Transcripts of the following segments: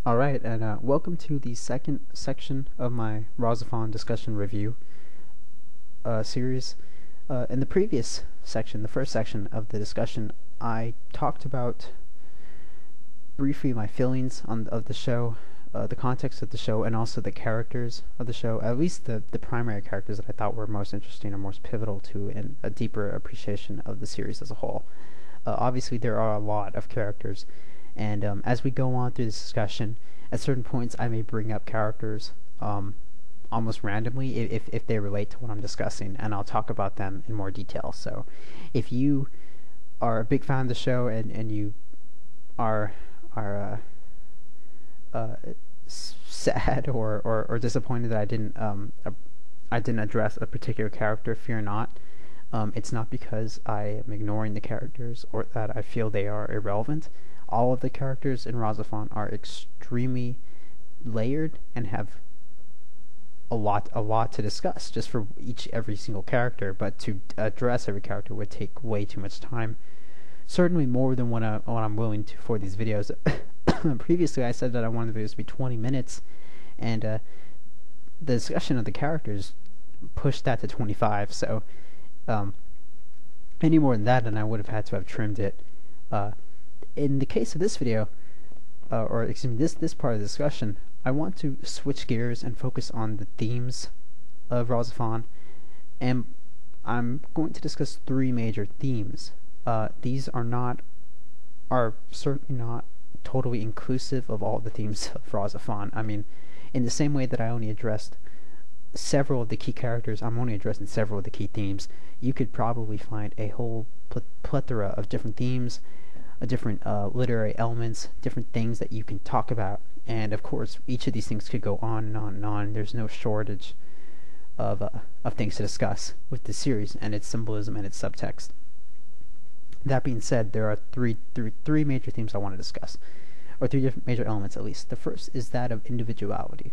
Alright, and welcome to the second section of my RahXephon discussion review series. In the previous section, the first section of the discussion, I talked about briefly my feelings of the show, the context of the show, and also the characters of the show, at least the primary characters that I thought were most interesting or most pivotal to a deeper appreciation of the series as a whole. Obviously, there are a lot of characters. And as we go on through this discussion, at certain points I may bring up characters almost randomly if they relate to what I'm discussing, and I'll talk about them in more detail. So if you are a big fan of the show and you are sad or disappointed that I didn't address a particular character, fear not. It's not because I am ignoring the characters or that I feel they are irrelevant. All of the characters in RahXephon are extremely layered and have a lot to discuss just for every single character, but to address every character would take way too much time. Certainly more than what I'm willing to for these videos. Previously I said that I wanted the videos to be 20 minutes, and the discussion of the characters pushed that to 25, so any more than that, and I would have had to have trimmed it. In the case of this video, or excuse me, this part of the discussion, I want to switch gears and focus on the themes of RahXephon, and I'm going to discuss three major themes. These are certainly not totally inclusive of all the themes of RahXephon. I mean, in the same way that I only addressed several of the key characters, I'm only addressing several of the key themes. You could probably find a whole plethora of different themes, different literary elements, different things that you can talk about, and of course each of these things could go on and on and on. There's no shortage of things to discuss with this series and its symbolism and its subtext. That being said, there are three major themes I want to discuss, or three different major elements at least. The first is that of individuality.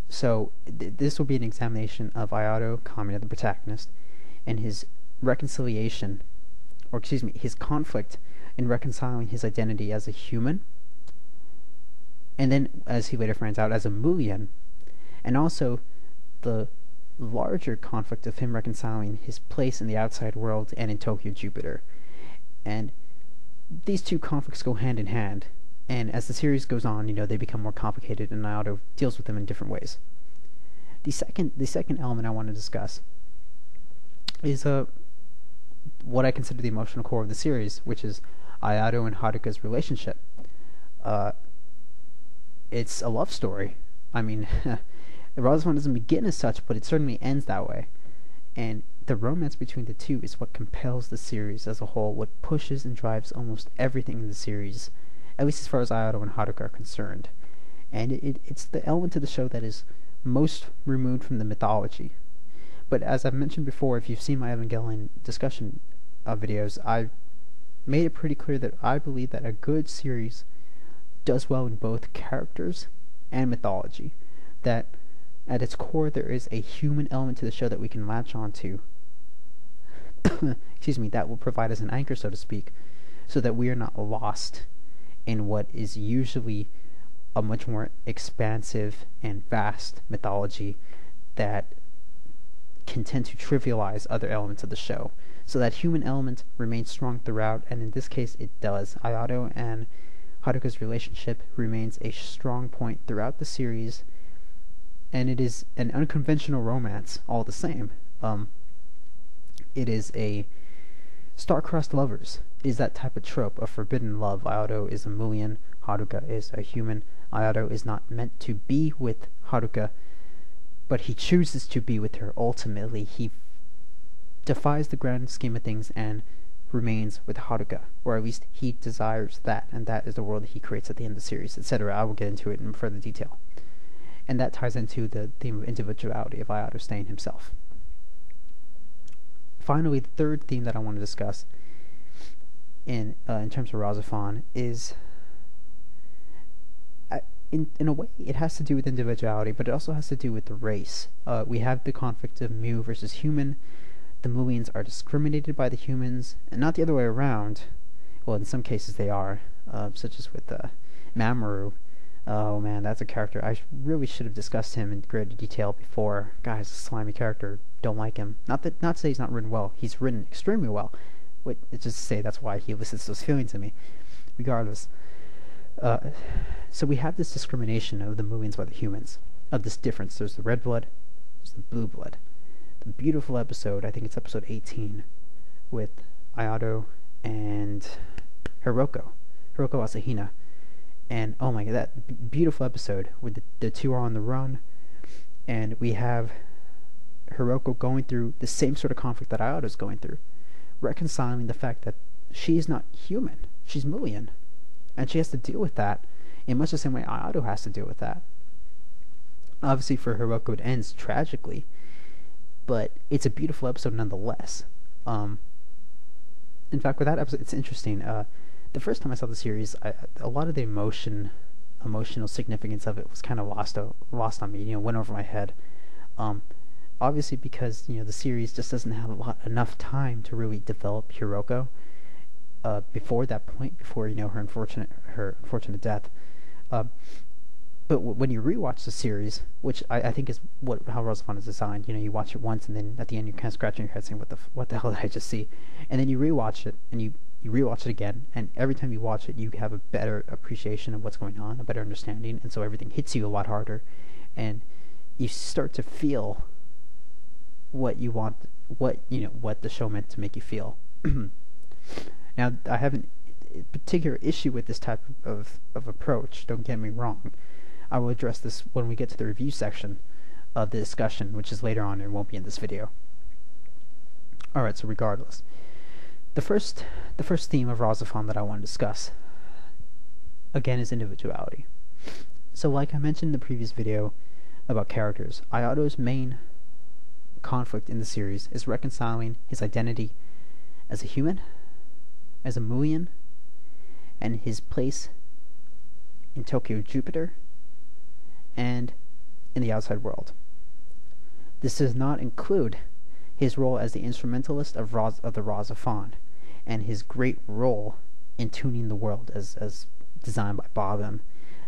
So this will be an examination of Ayato, Kamina, the protagonist, and his reconciliation, or excuse me, his conflict in reconciling his identity as a human, and then, as he later finds out, as a Mulian, and also the larger conflict of him reconciling his place in the outside world and in Tokyo Jupiter. And these two conflicts go hand in hand, and as the series goes on, they become more complicated, and Ayato deals with them in different ways. The second element I want to discuss is what I consider the emotional core of the series, which is Ayato and Haruka's relationship. It's a love story. I mean, RahXephon doesn't begin as such, but it certainly ends that way. And the romance between the two is what compels the series as a whole, what pushes and drives almost everything in the series, at least as far as Ayato and Haruka are concerned. And it's the element of the show that is most removed from the mythology. But as I've mentioned before, if you've seen my Evangelion discussion videos, I've made it pretty clear that I believe that a good series does well in both characters and mythology. That at its core there is a human element to the show that we can latch onto. Excuse me, that will provide us an anchor, so to speak, so that we are not lost in what is usually a much more expansive and vast mythology that can tend to trivialize other elements of the show. So that human element remains strong throughout, and in this case it does. Ayato and Haruka's relationship remains a strong point throughout the series, and it is an unconventional romance all the same. It is a star-crossed lovers. It is that type of trope of forbidden love. Ayato is a Mulian, Haruka is a human. Ayato is not meant to be with Haruka, but he chooses to be with her. Ultimately, he defies the grand scheme of things and remains with Haruka, or at least he desires that, and that is the world that he creates at the end of the series, etc. I will get into it in further detail. And that ties into the theme of individuality of Ayato staying himself. Finally, the third theme that I want to discuss in terms of RahXephon is, in a way, it has to do with individuality, but it also has to do with the race. We have the conflict of Mu versus human. The Mulians are discriminated by the humans, and not the other way around. Well, in some cases they are, such as with Mamoru. Oh man, that's a character. Really should have discussed him in greater detail before. Guy's a slimy character. Don't like him. Not to say he's not written well. He's written extremely well. It's just to say that's why he elicits those feelings in me. Regardless, so we have this discrimination of the Movians by the humans. Of this difference, there's the red blood, there's the blue blood. The beautiful episode, I think it's episode 18, with Ayato and Hiroko Asahina. And oh my god, that beautiful episode where the two are on the run, and we have Hiroko going through the same sort of conflict that Ayato's going through, reconciling the fact that she's not human, she's Mulian, and she has to deal with that in much the same way Ayato has to deal with that. Obviously for Hiroko it ends tragically, but it's a beautiful episode nonetheless. In fact, with that episode, it's interesting. The first time I saw the series, a lot of the emotional significance of it was kind of lost on me. Went over my head. Obviously, because the series just doesn't have enough time to really develop Hiroko. Before that point, before her unfortunate death. But when you rewatch the series, which I think is how RahXephon is designed, you watch it once and then at the end you're kind of scratching your head saying, what the hell did I just see? And then you rewatch it and you rewatch it again, and every time you watch it you have a better appreciation of what's going on, a better understanding, and so everything hits you a lot harder, and you start to feel what you want, what the show meant to make you feel. Now, I have a particular issue with this type of approach, don't get me wrong. I will address this when we get to the review section of the discussion, which is later on and won't be in this video. Alright, so regardless. The first theme of RahXephon that I want to discuss, again, is individuality. So like I mentioned in the previous video about characters, Ayato's main conflict in the series is reconciling his identity as a human, as a Mulian, and his place in Tokyo Jupiter and in the outside world. This does not include his role as the instrumentalist of the RahXephon and his great role in tuning the world as designed by Bobbin,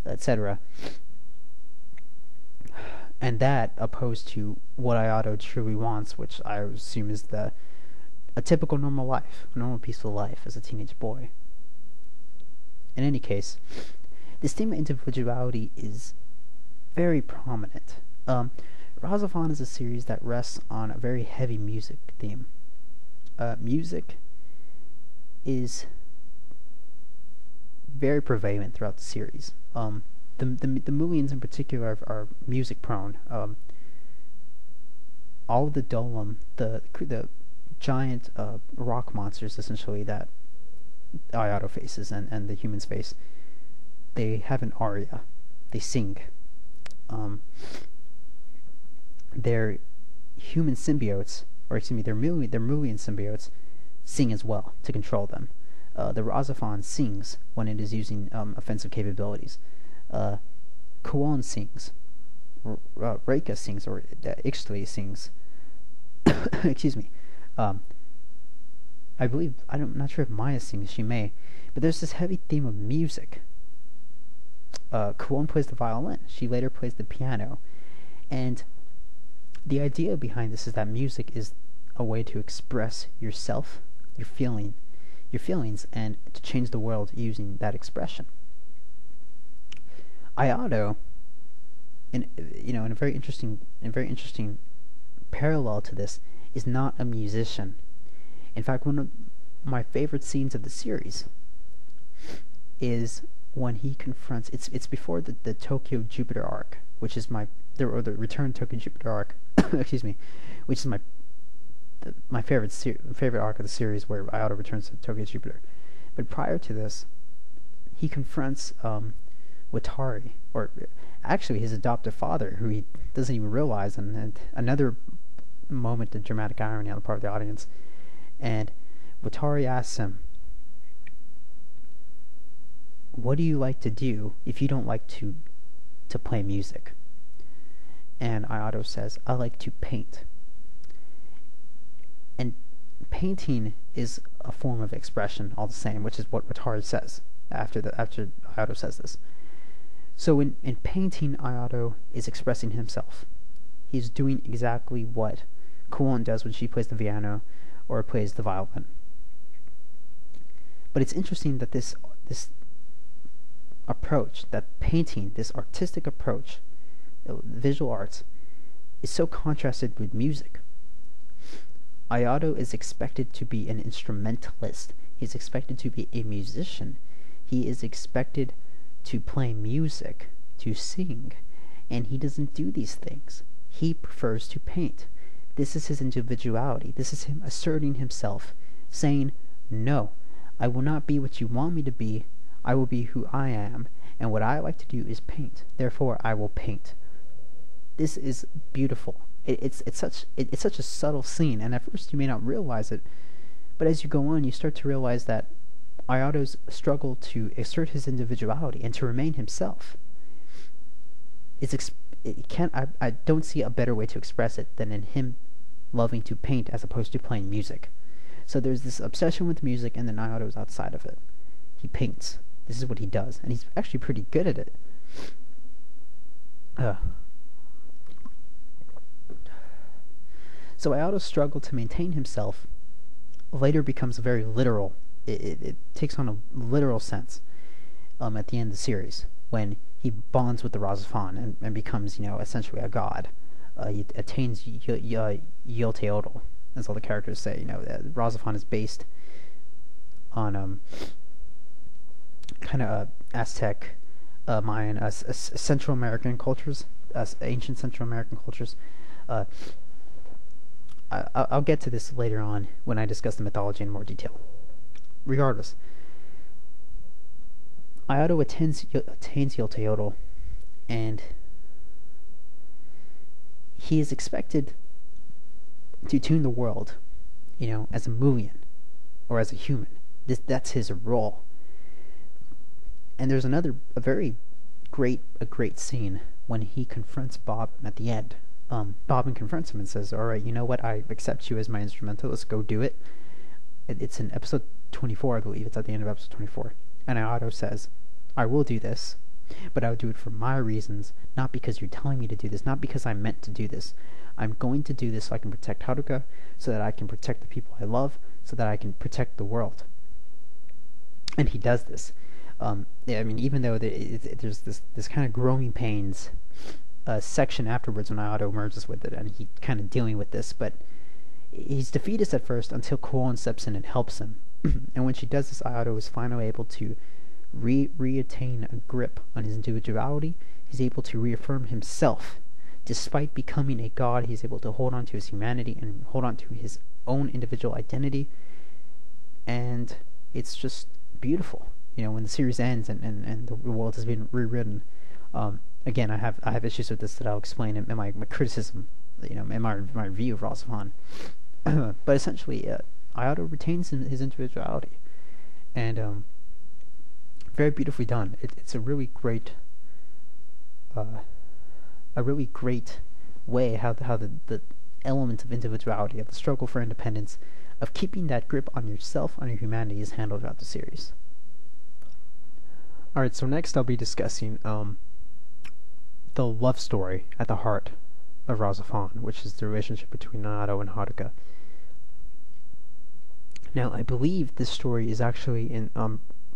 etc. And that opposed to what Ayato truly wants, which I assume is a typical normal life, a normal peaceful life as a teenage boy. In any case, this theme of individuality is very prominent. RahXephon is a series that rests on a very heavy music theme. Music is very prevalent throughout the series. The Mulians in particular are music prone. All of the Dolem, the giant rock monsters essentially that Ayato faces and the humans face, they have an aria. They sing. Their human symbiotes, or excuse me, their Mulian symbiotes sing as well to control them. The RahXephon sings when it is using offensive capabilities. Kuon sings. Reika sings, or Ixtli sings. Excuse me. I believe, I'm not sure if Maya sings, she may, but there's this heavy theme of music. Kuon plays the violin, she later plays the piano, and the idea behind this is that music is a way to express yourself, your feelings, and to change the world using that expression. Ayato, in a very interesting parallel to this, is not a musician. In fact, one of my favorite scenes of the series is when he confronts, it's before the Tokyo Jupiter arc, which is the Return Tokyo Jupiter arc, excuse me, which is my favorite arc of the series, where Ayato returns to Tokyo Jupiter. But prior to this, he confronts Watari, or actually his adoptive father, who he doesn't even realize, and another moment of dramatic irony on the part of the audience. And Watari asks him, what do you like to do if you don't like to play music? And Ayato says, I like to paint. And painting is a form of expression all the same, which is what Watari says after Ayato says this. So in painting, Ayato is expressing himself. He's doing exactly what Kuon does when she plays the piano or plays the violin. But it's interesting that this approach, that painting, this artistic approach, visual arts, is so contrasted with music. Ayato is expected to be an instrumentalist. He's expected to be a musician. He is expected to play music, to sing, and he doesn't do these things. He prefers to paint. This is his individuality. This is him asserting himself, saying, no, I will not be what you want me to be. I will be who I am, and what I like to do is paint. Therefore, I will paint. This is beautiful. It's such a subtle scene, and at first you may not realize it, but as you go on, you start to realize that Ayato's struggle to assert his individuality and to remain himself I don't see a better way to express it than in him loving to paint as opposed to playing music. So there's this obsession with music, and then Ayato's outside of it. He paints. This is what he does, and he's actually pretty good at it. So Ayato's struggle to maintain himself later becomes very literal. It takes on a literal sense at the end of the series, when he bonds with the RahXephon and becomes, essentially a god. He attains Yolteotl, as all the characters say. RahXephon is based on kind of Aztec, Mayan, Central American cultures, ancient Central American cultures. I'll get to this later on when I discuss the mythology in more detail. Regardless, Ayato attains Yolteotl, and he is expected to tune the world, as a Mulian, or as a human. That's his role. And there's a great scene when he confronts Bob at the end. Bobbin confronts him and says, alright, you know what, I accept you as my instrumental, let's go do it. It's in episode 24, I believe, it's at the end of episode 24. And Ayato says, I will do this, but I will do it for my reasons, not because you're telling me to do this, not because I'm meant to do this. I'm going to do this so I can protect Haruka, so that I can protect the people I love, so that I can protect the world. And he does this. Even though there's this kind of growing pains section afterwards when Ayato merges with it, and he's kind of dealing with this, but he's defeatist at first until Kuon steps in and helps him. And when she does this, Ayato is finally able to reattain a grip on his individuality. He's able to reaffirm himself. Despite becoming a god, he's able to hold on to his humanity and hold on to his own individual identity. And it's just beautiful. When the series ends and the world has been rewritten. Again, I have issues with this that I'll explain in my criticism, in my review of RahXephon. But essentially, Ayato retains his individuality, and very beautifully done. It's a really great way how the element of individuality, of the struggle for independence, of keeping that grip on yourself, on your humanity, is handled throughout the series. Alright, so next I'll be discussing the love story at the heart of RahXephon, which is the relationship between Ayato and Haruka. Now, I believe this story is actually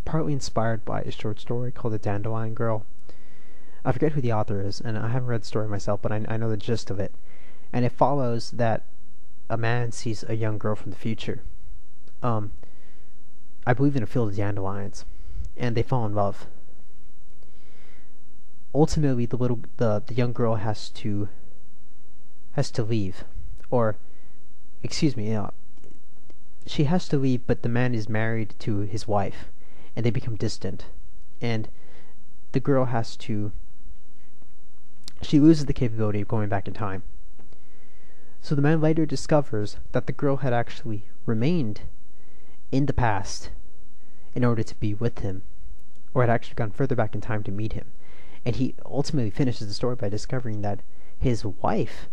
partly inspired by a short story called The Dandelion Girl. I forget who the author is, and I haven't read the story myself, but I know the gist of it. And it follows that a man sees a young girl from the future, I believe in a field of dandelions, and they fall in love. Ultimately, the young girl has to leave, or excuse me, she has to leave, but the man is married to his wife, and they become distant, and the girl she loses the capability of going back in time. So the man later discovers that the girl had actually remained in the past in order to be with him, or had actually gone further back in time to meet him. And he ultimately finishes the story by discovering that his wife,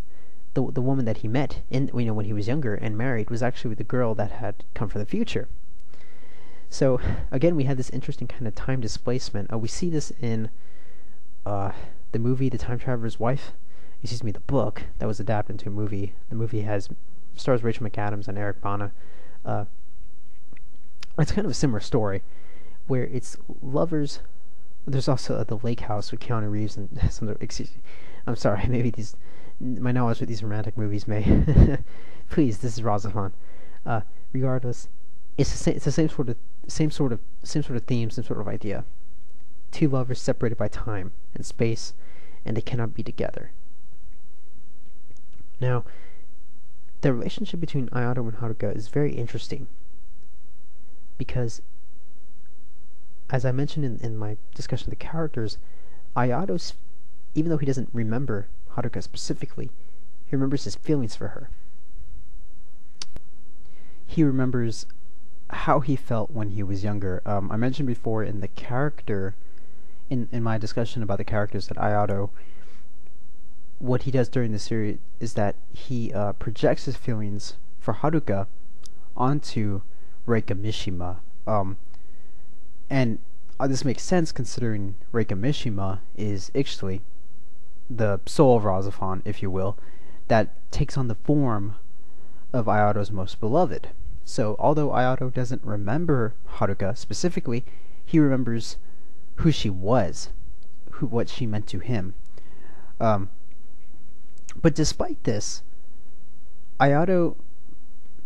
the woman that he met in when he was younger and married was actually the girl that had come from the future. So again, we had this interesting kind of time displacement. We see this in the movie The Time Traveler's Wife. Excuse me, the book that was adapted into a movie. The movie stars Rachel McAdams and Eric Bana. It's kind of a similar story, where it's lovers. There's also the Lake House with Keanu Reeves and some. I'm sorry, maybe my knowledge of these romantic movies may. Please, this is RahXephon. Regardless, it's the same sort of theme, same sort of idea. Two lovers separated by time and space, and they cannot be together. Now, the relationship between Ayato and Haruka is very interesting, because, as I mentioned in my discussion of the characters, Ayato's, even though he doesn't remember Haruka specifically, he remembers his feelings for her. He remembers how he felt when he was younger. I mentioned before in the character, in my discussion about the characters that Ayato, what he does during the series is that he projects his feelings for Haruka onto Reika Mishima. And this makes sense considering Reika Mishima is actually the soul of RahXephon, if you will, that takes on the form of Ayato's most beloved. So although Ayato doesn't remember Haruka specifically, he remembers who she was, what she meant to him. But despite this, Ayato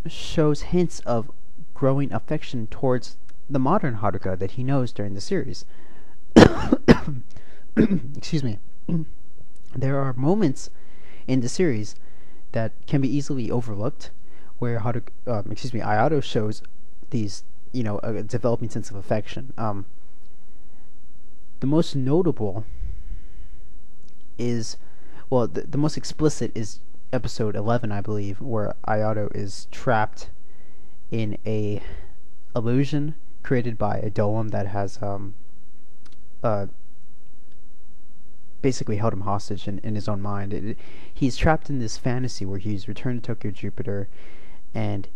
shows hints of growing affection towards the modern Haruka that he knows during the series. Excuse me. There are moments in the series that can be easily overlooked, where Ayato shows these, a developing sense of affection. The most notable is, the most explicit is episode 11, I believe, where Ayato is trapped in a illusion created by a golem that has basically held him hostage in his own mind. He's trapped in this fantasy where he's returned to Tokyo Jupiter, and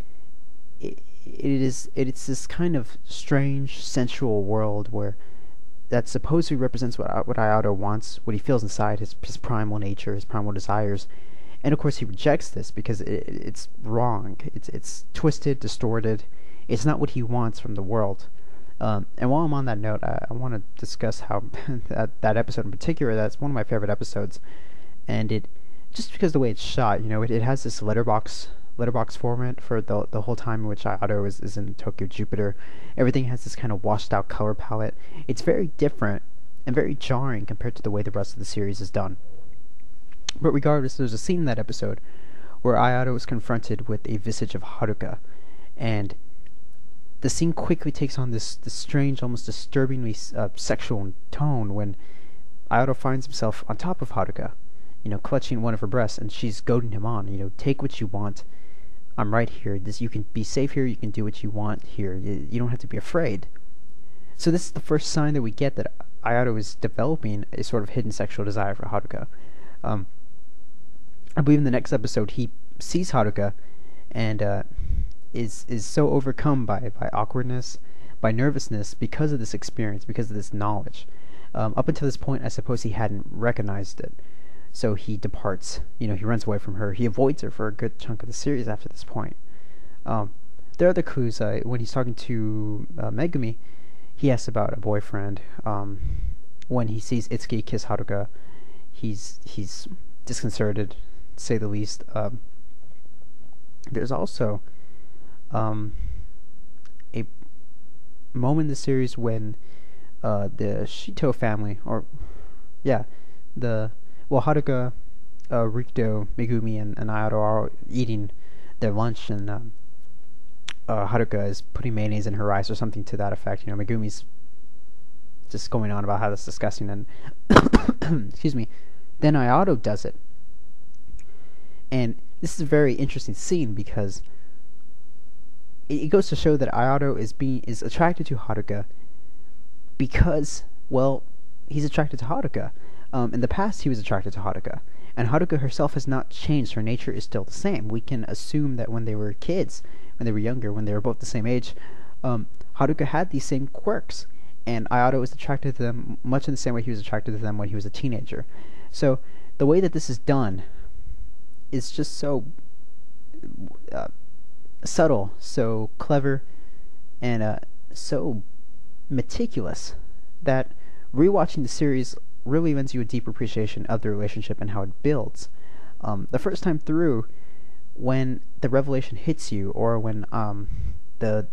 it's this kind of strange sensual world where that supposedly represents what Ayato wants, what he feels inside, his primal nature, his primal desires. And of course he rejects this because it's wrong. It's twisted, distorted. It's not what he wants from the world. And while I'm on that note, I want to discuss how that episode in particular, that's one of my favorite episodes. And it, just because of the way it's shot, it has this letterbox format for the whole time in which Ayato is in Tokyo Jupiter. Everything has this kind of washed out color palette. It's very different and very jarring compared to the way the rest of the series is done. But regardless, there's a scene in that episode where Ayato is confronted with a visage of Haruka, and the scene quickly takes on this strange, almost disturbingly sexual tone when Ayato finds himself on top of Haruka, clutching one of her breasts, and she's goading him on. Take what you want. I'm right here. You can be safe here. You can do what you want here. You don't have to be afraid. So this is the first sign that we get that Ayato is developing a sort of hidden sexual desire for Haruka. I believe in the next episode he sees Haruka and is so overcome by awkwardness, by nervousness because of this experience, because of this knowledge. Up until this point, I suppose he hadn't recognized it. So he departs. He runs away from her. He avoids her for a good chunk of the series after this point. There are other clues. When he's talking to Megumi, he asks about a boyfriend. When he sees Itsuki kiss Haruka, he's disconcerted, to say the least. There's also a moment in the series when the Shito family, Haruka, Rikuto, Megumi, and Ayato are eating their lunch, and Haruka is putting mayonnaise in her rice or something to that effect. Megumi's just going on about how that's disgusting, and excuse me, then Ayato does it. And this is a very interesting scene because it goes to show that Ayato is attracted to Haruka because, he's attracted to Haruka. In the past, he was attracted to Haruka, And Haruka herself has not changed. Her nature is still the same. We can assume that when they were kids, when they were younger, when they were both the same age, Haruka had these same quirks, and Ayato was attracted to them much in the same way he was attracted to them when he was a teenager. So the way that this is done is just so subtle, so clever, and so meticulous that rewatching the series really lends you a deep appreciation of the relationship and how it builds. The first time through, when the revelation hits you, or when the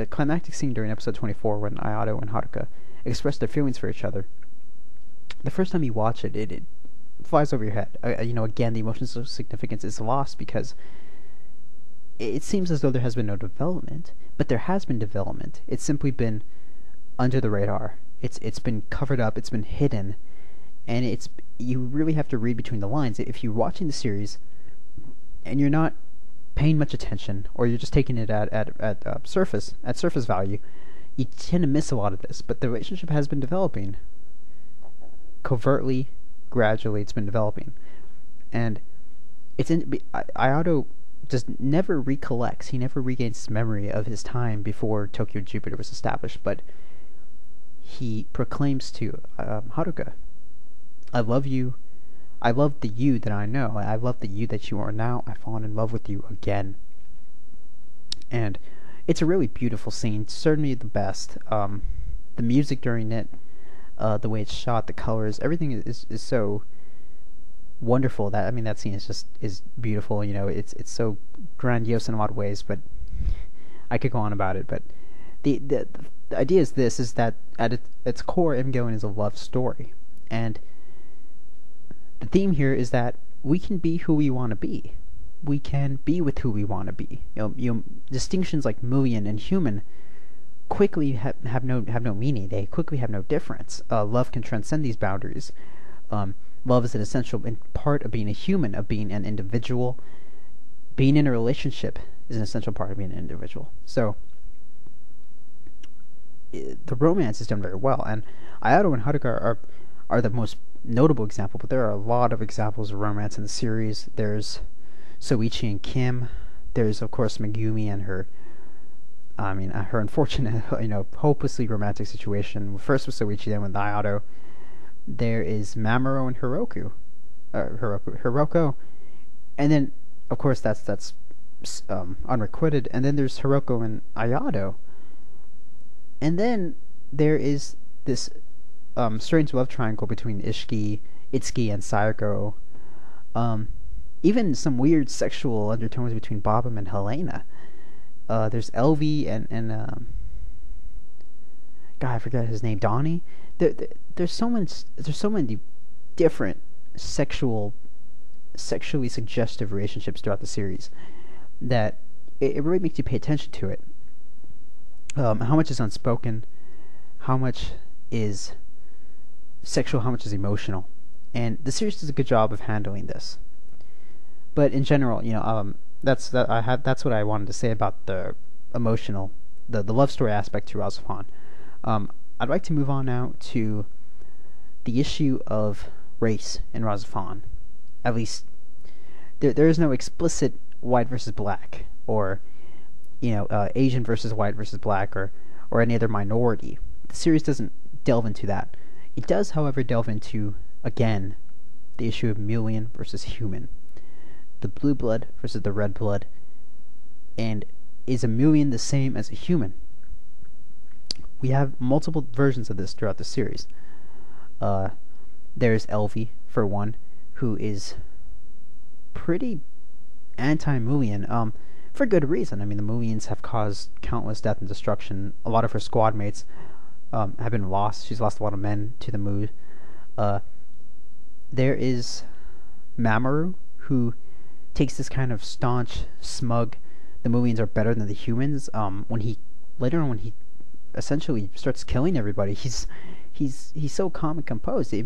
climactic scene during episode 24, when Ayato and Haruka express their feelings for each other, the first time you watch it, it flies over your head. Again, the emotional significance is lost because it seems as though there has been no development, but there has been development. It's simply been under the radar. It's been covered up. It's been hidden, and you really have to read between the lines. If you're watching the series and you're not paying much attention, or you're just taking it at surface value, you tend to miss a lot of this. But the relationship has been developing covertly, gradually. It's been developing, and Ayato just never recollects. He never regains memory of his time before Tokyo Jupiter was established, but he proclaims to Haruka, "I love you. I love the you that I know. I love the you that you are now. I've fallen in love with you again." And it's a really beautiful scene. Certainly the best. The music during it, the way it's shot, the colors, everything is so wonderful. That scene is beautiful. It's so grandiose in a lot of ways, but I could go on about it. But the idea is that at its core, Evangelion is a love story, and the theme here is that we can be who we want to be. We can be with who we want to be. Distinctions like million and human quickly have no meaning. They quickly have no difference. Love can transcend these boundaries. Love is an essential part of being a human, of being an individual. Being in a relationship is an essential part of being an individual. So the romance is done very well, and Ayato and Haruka are the most notable example, but there are a lot of examples of romance in the series. There's Soichi and Kim. There's, of course, Megumi and her unfortunate, hopelessly romantic situation. First with Soichi, then with Ayato. There is Mamoru and Hiroko, and then, of course, that's unrequited. And then there's Hiroko and Ayato, and then there is this strange love triangle between Itsuki, and Sayako. Even some weird sexual undertones between Bobum and Helena. There's Elvie and God, I forgot his name, Donnie. There's so many different sexually suggestive relationships throughout the series that it really makes you pay attention to it. How much is unspoken, how much is sexual, how much is emotional, and the series does a good job of handling this. But in general, that's what I wanted to say about the emotional, the love story aspect to RahXephon. I'd like to move on now to the issue of race in RahXephon. At least there is no explicit white versus black, or Asian versus white versus black, or any other minority. The series doesn't delve into that. It does, however, delve into, again, the issue of million versus human. The blue blood versus the red blood. And is a million the same as a human? We have multiple versions of this throughout the series. There's Elvie, for one, who is pretty anti-million, for good reason. The millions have caused countless death and destruction. A lot of her squad mates have been lost. She's lost a lot of men to the mood. There is Mamoru, who takes this kind of staunch, smug, the millions are better than the humans. When he essentially starts killing everybody, he's so calm and composed. To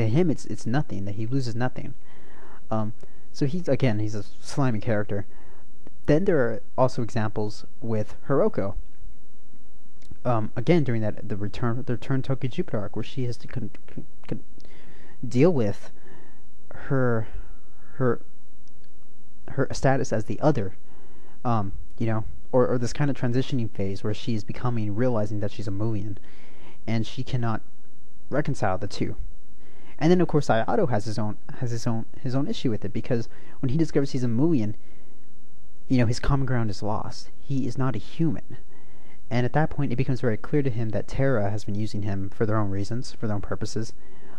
him, it's nothing. That he loses nothing. So he's a slimy character. Then there are also examples with Hiroko. Again, during the return Tokyo Jupiter arc, where she has to deal with her her her status as the other, you know, or this kind of transitioning phase where she is becoming realizing that she's a Mulian, and she cannot reconcile the two. And then of course Ayato has his own issue with it, because when he discovers he's a Mulian, you know, his common ground is lost. He is not a human. And at that point, it becomes very clear to him that Terra has been using him for their own reasons, for their own purposes.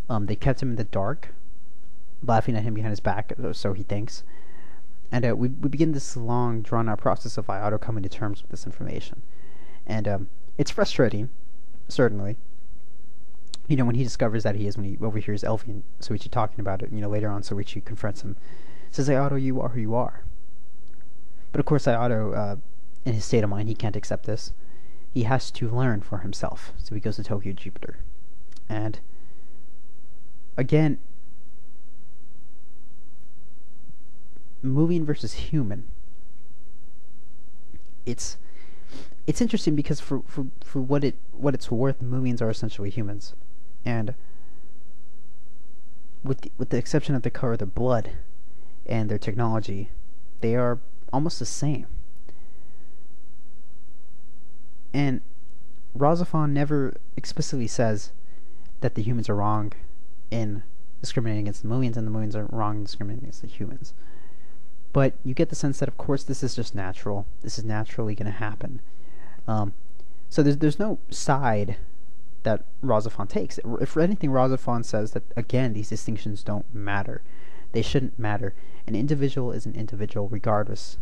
They kept him in the dark, laughing at him behind his back, or so he thinks. And we begin this long, drawn-out process of Ayato coming to terms with this information. And it's frustrating, certainly. You know, when he discovers that he is, when he overhears Elfie and Soichi talking about it, you know, later on Soichi confronts him, says, Ayato, you are who you are. But of course, Ayato, in his state of mind, he can't accept this. He has to learn for himself. So he goes to Tokyo Jupiter. And again, Mulian versus human. It's interesting because for what it's worth, Mulians are essentially humans, and with the exception of the color of their blood and their technology, they are almost the same. And RahXephon never explicitly says that the humans are wrong in discriminating against the Mulians, and the Mulians are wrong in discriminating against the humans. But you get the sense that, of course, this is just natural. This is naturally going to happen. So there's no side that RahXephon takes. If anything, RahXephon says that, again, these distinctions don't matter. They shouldn't matter. An individual is an individual regardless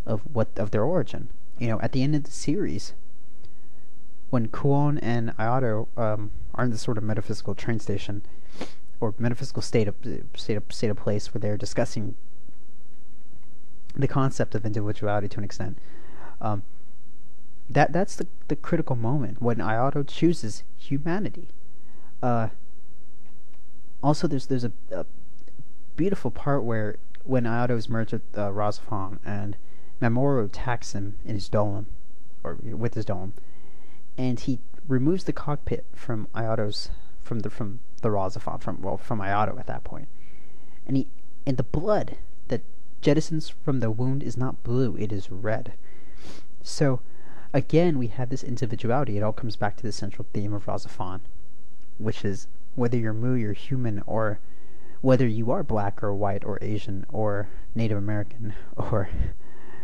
of their origin. You know, at the end of the series, when Kuon and Ayato are in this sort of metaphysical train station, or metaphysical state of place, where they're discussing the concept of individuality to an extent, that's the critical moment when Ayato chooses humanity. Also, there's a beautiful part where when Ayato is merged with RahXephon, and Mamoru attacks him in his dome, or with his dome, and he removes the cockpit from Ayato's from the RahXephon, from Ayato at that point, and the blood that jettisons from the wound is not blue, it is red. So again, we have this individuality. It all comes back to the central theme of RahXephon, which is whether you're Mu, you're human, or whether you are black or white or Asian or Native American or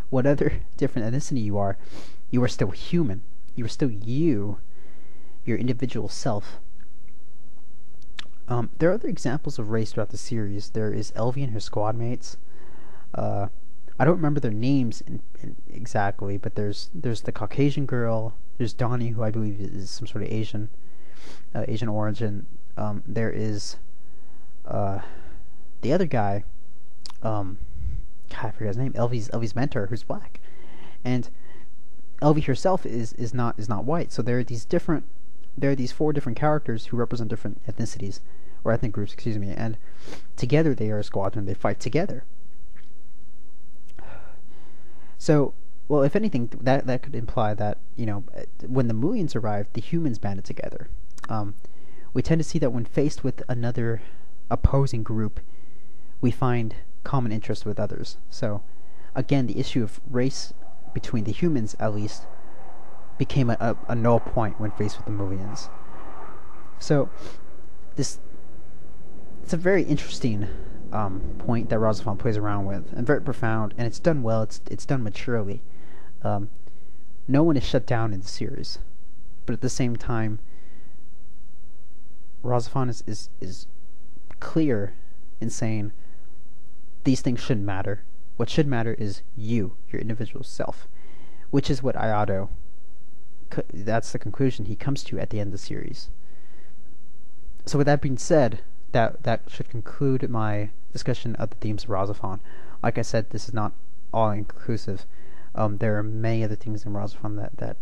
what other different ethnicity you are still human. You are still you, your individual self. There are other examples of race throughout the series. There is Elvie and her squad mates. I don't remember their names exactly, but there's the Caucasian girl. There's Donnie, who I believe is some sort of Asian origin. There is the other guy. God, I forget his name. Elvie's mentor, who's black, and Elvie herself is not white. So there are these 4 different characters who represent different ethnicities, or ethnic groups, excuse me, and together they are a squadron. They fight together. So, well, if anything, that could imply that, you know, when the Mulians arrive, the humans banded together. We tend to see that when faced with another opposing group, we find common interest with others. So, again, the issue of race between the humans, at least, became a null point when faced with the Mulians. So, it's a very interesting point that RahXephon plays around with, and very profound, and it's done well. It's done maturely. No one is shut down in the series, but at the same time, RahXephon is clear in saying these things shouldn't matter. What should matter is you, your individual self, which is what Ayato. That's the conclusion he comes to at the end of the series. So with that being said, that should conclude my discussion of the themes of RahXephon. Like I said, this is not all inclusive. There are many other things in RahXephon that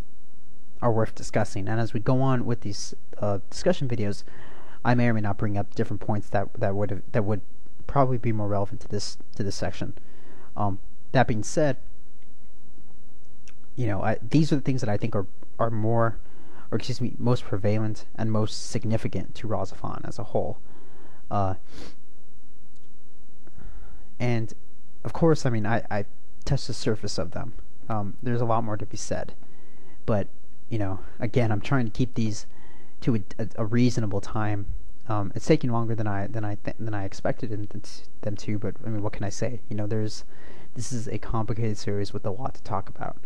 are worth discussing. And as we go on with these discussion videos, I may or may not bring up different points that would probably be more relevant to this section. That being said, you know, these are the things that I think are more, or excuse me, most prevalent and most significant to RahXephon as a whole. And of course, I mean, I touched the surface of them. There's a lot more to be said, but again, I'm trying to keep these to a reasonable time. It's taking longer than I expected them to, but I mean, what can I say? This is a complicated series with a lot to talk about.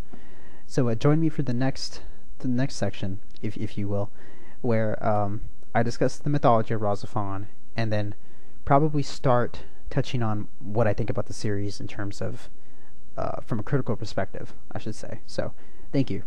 So join me for the next section, if you will, where I discuss the mythology of RahXephon, and then probably start touching on what I think about the series in terms of from a critical perspective, I should say. So, thank you.